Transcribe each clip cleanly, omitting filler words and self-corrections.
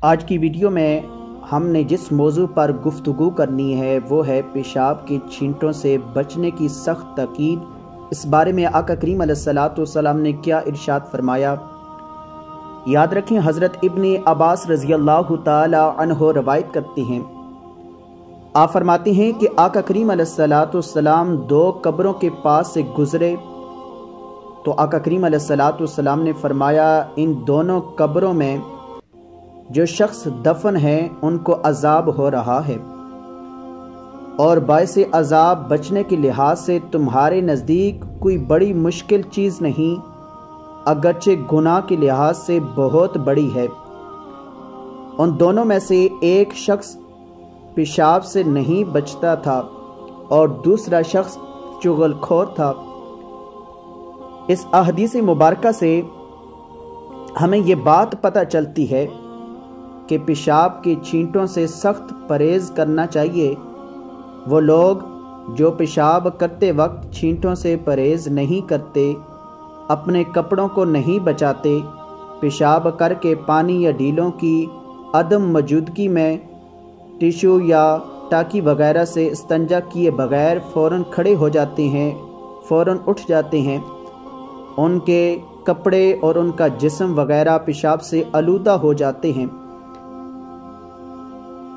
آج کی ویڈیو میں ہم نے جس موضوع پر گفتگو کرنی ہے وہ ہے پیشاب کے چھینٹوں سے بچنے کی سخت تاکید۔ اس بارے میں آقا کریم علیہ السلام نے کیا ارشاد فرمایا؟ یاد رکھیں، حضرت ابن عباس رضی اللہ تعالی عنہ روایت کرتے ہیں، آپ فرماتے ہیں کہ آقا کریم علیہ السلام دو قبروں کے پاس سے گزرے تو آقا کریم علیہ السلام نے فرمایا، ان دونوں قبروں میں جو شخص دفن ہے ان کو عذاب ہو رہا ہے، اور باعث عذاب بچنے کے لحاظ سے تمہارے نزدیک کوئی بڑی مشکل چیز نہیں، اگرچہ گناہ کے لحاظ سے بہت بڑی ہے۔ ان دونوں میں سے ایک شخص پیشاب سے نہیں بچتا تھا اور دوسرا شخص چغل خور تھا۔ اس احادیث مبارکہ سے ہمیں یہ بات پتہ چلتی ہے کہ پیشاب کے چھینٹوں سے سخت پرہیز کرنا چاہیے۔ وہ لوگ جو پیشاب کرتے وقت چھینٹوں سے پرہیز نہیں کرتے، اپنے کپڑوں کو نہیں بچاتے، پیشاب کر کے پانی یا ڈھیلوں کی عدم موجودگی میں ٹیشو یا ٹاکی وغیرہ سے استنجا کیے بغیر فوراً کھڑے ہو جاتے ہیں، فوراً اٹھ جاتے ہیں، ان کے کپڑے اور ان کا جسم وغیرہ پیشاب سے آلودہ ہو جاتے ہیں،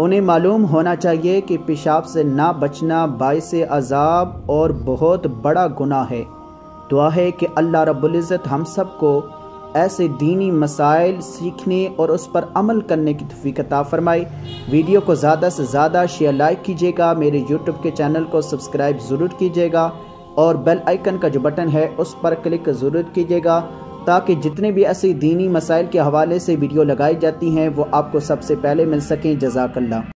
انہیں معلوم ہونا چاہیے کہ پیشاب سے نہ بچنا باعث عذاب اور بہت بڑا گناہ ہے۔ دعا ہے کہ اللہ رب العزت ہم سب کو ایسے دینی مسائل سیکھنے اور اس پر عمل کرنے کی توفیق عطا فرمائے۔ ویڈیو کو زیادہ سے زیادہ شیئر لائک کیجیے گا، میرے یوٹیوب کے چینل کو سبسکرائب ضرور کیجیے گا اور بیل آئیکن کا جو بٹن ہے اس پر کلک ضرور کیجیے گا تاکہ جتنے بھی ایسی دینی مسائل کے حوالے سے ویڈیو لگائی جاتی ہیں وہ آپ کو سب سے پہلے مل سکیں۔ جزاک اللہ۔